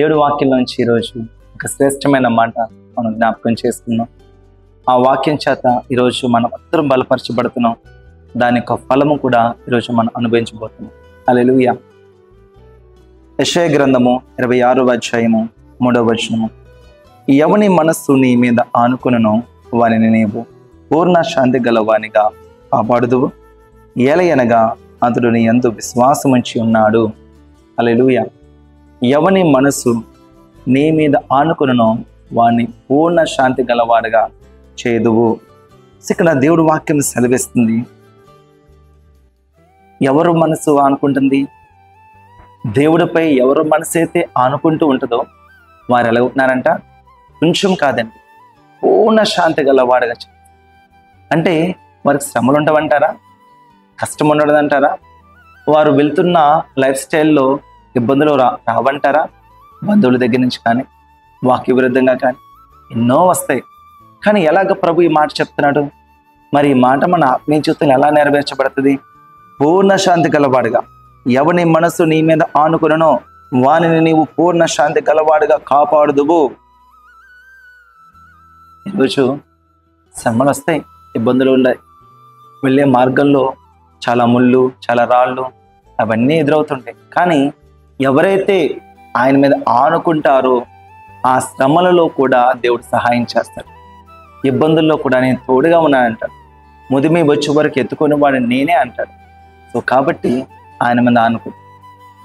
దేవుడి వాక్యంలోంచి ఈరోజు ఒక శ్రేష్టమైన మాట మనం జ్ఞాపకం చేసుకున్నాం. ఆ వాక్యం చేత ఈరోజు మనం అందరం బలపరచబడుతున్నాం. దాని యొక్క ఫలము కూడా ఈరోజు మనం అనుభవించబోతున్నాం. హల్లెలూయా. యెషయా గ్రంథము 26వ అధ్యాయము 3వ వచనము. ఎవని మనస్సు నీ మీద ఆనుకొనునో వానిని నీవు పూర్ణ శాంతి గలవానిగా కాపాడుదువు, ఏలయనగా అతడు నీ యందు విశ్వాసముంచి ఉన్నాడు. హల్లెలూయా. ఎవని మనసు నీ మీద ఆనుకొనునో వాణ్ణి పూర్ణ శాంతి గలవాడుగా చేదువు. ఇక్కడ దేవుడు వాక్యం సెలవిస్తుంది. ఎవరు మనసు ఆనుకుంటుంది? దేవుడిపై ఎవరు మనసు అయితే ఆనుకుంటూ ఉంటుందో వారు ఎలా ఉంటున్నారంట? కొంచెం కాదండి, పూర్ణ శాంతి గలవాడుగా. అంటే వారికి శ్రమలు ఉండవంటారా? కష్టం ఉండదంటారా? వారు వెళ్తున్న లైఫ్ స్టైల్లో ఇబ్బందులు రావంటారా? బంధువుల దగ్గర నుంచి కానీ, వాక్య విరుద్ధంగా కానీ ఎన్నో వస్తాయి. కానీ ఎలాగ ప్రభు ఈ మాట చెప్తున్నాడు? మరి ఈ మాట మన ఆత్మీయ జీవితంలో ఎలా నెరవేర్చబడుతుంది? పూర్ణ శాంతి గలవాడుగా. ఎవని మనసు నీ మీద ఆనుకునో వానిని నీవు పూర్ణ శాంతి గలవాడుగా కాపాడుదువు. ఈరోజు శ్రమలు వస్తాయి, ఇబ్బందులు ఉన్నాయి. వెళ్ళే మార్గంలో చాలా ముళ్ళు, చాలా రాళ్ళు అవన్నీ ఎదురవుతుంటాయి. కానీ ఎవరైతే ఆయన మీద ఆనుకుంటారో ఆ శ్రమలలో కూడా దేవుడు సహాయం చేస్తాడు. ఇబ్బందుల్లో కూడా నేను తోడుగా ఉన్నానంటాడు. ముదిమి వచ్చే వరకు ఎత్తుకొని వాడు నేనే అంటాడు. సో కాబట్టి ఆయన మీద ఆనుకుంటాడు.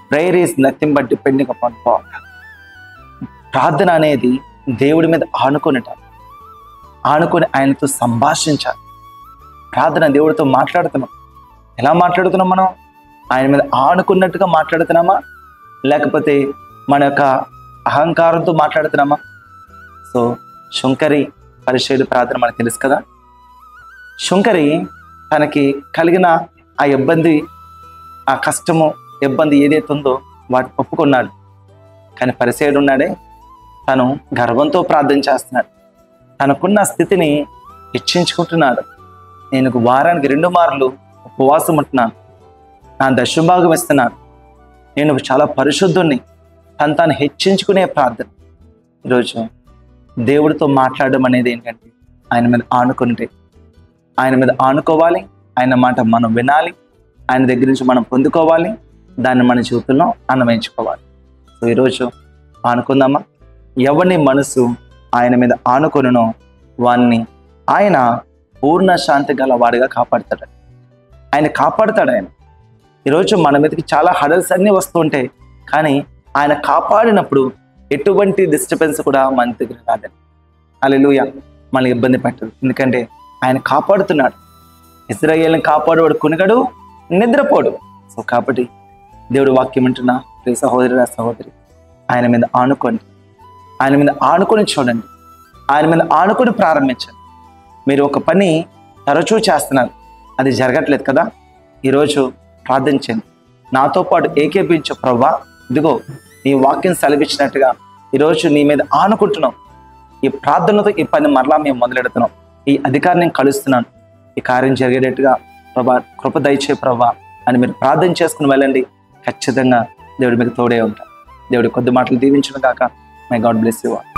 Prayer is nothing but depending upon God. ప్రార్థన అనేది దేవుడి మీద ఆనుకొని ఆయనతో సంభాషించాలి. ప్రార్థన దేవుడితో మాట్లాడుతున్నాం. ఎలా మాట్లాడుతున్నాం మనం? ఆయన మీద ఆనుకున్నట్టుగా మాట్లాడుతున్నామా, లేకపోతే మన యొక్క అహంకారంతో మాట్లాడుతున్నామా? సో శుంకరి పరిచయుడి ప్రార్థన మనకు తెలుసు కదా. శుంకరి తనకి కలిగిన ఆ ఇబ్బంది, ఆ కష్టము, ఇబ్బంది ఏదైతే ఉందో వాటి ఒప్పుకున్నాడు. కానీ పరిచయుడు ఉన్నాడే, తను గర్వంతో ప్రార్థన చేస్తున్నాడు. తనకున్న స్థితిని హెచ్చించుకుంటున్నాడు. నేను వారానికి 2 మార్లు ఉపవాసం ఉంటున్నాను, నా దశభాగం ఇస్తున్నాను, నేను చాలా పరిశుద్ధుణ్ణి, తాను హెచ్చించుకునే ప్రార్థన. ఈరోజు దేవుడితో మాట్లాడడం అనేది ఏంటంటే ఆయన మీద ఆనుకుంటే, ఆయన మీద ఆనుకోవాలి, ఆయన మాట మనం వినాలి, ఆయన దగ్గర నుంచి మనం పొందుకోవాలి, దాన్ని మన జీవితంలో అన్వయించుకోవాలి. సో ఈరోజు ఆనుకుందామా? ఎవరిని మనసు ఆయన మీద ఆనుకొనునో వాన్ని ఆయన పూర్ణ శాంతి గల వాడిగా కాపాడుతాడు. ఆయన కాపాడుతాడు. ఆయన ఈరోజు మన మీదకి చాలా హడల్స్ అన్నీ వస్తూ ఉంటాయి, కానీ ఆయన కాపాడినప్పుడు ఎటువంటి డిస్టర్బెన్స్ కూడా మన దగ్గర రాదండి. హల్లెలూయా. మనల్ని ఇబ్బంది పెట్టదు, ఎందుకంటే ఆయన కాపాడుతున్నాడు. ఇశ్రాయేలుని కాపాడువాడు కునిగడు, నిద్రపోడు. సో కాబట్టి దేవుడు వాక్యం అంటున్నా, ప్రియ సహోదరి సహోదరి, ఆయన మీద ఆనుకోండి. ఆయన మీద ఆనుకొని చూడండి. ఆయన మీద ఆనుకొని ప్రారంభించండి. మీరు ఒక పని తరచూ చేస్తున్నారు, అది జరగట్లేదు కదా. ఈరోజు ప్రార్థించండి. నాతో పాటు ఏకీభవించు. ప్రభువా, ఇదిగో నీ వాక్యం సెలవిచ్చినట్టుగా ఈరోజు నీ మీద ఆనుకుంటున్నాం. ఈ ప్రార్థనతో ఈ పని మరలా మేము మొదలెడుతున్నాం. ఈ అధికారం నేను కలుస్తున్నాను. ఈ కార్యం జరిగేటట్టుగా ప్రభా కృప దయచే ప్రభా అని మీరు ప్రార్థన చేసుకుని వెళ్ళండి. ఖచ్చితంగా దేవుడు మీకు తోడే ఉంటాడు. దేవుడి కొద్ది మాటలు దీవించును గాక. My God bless you all.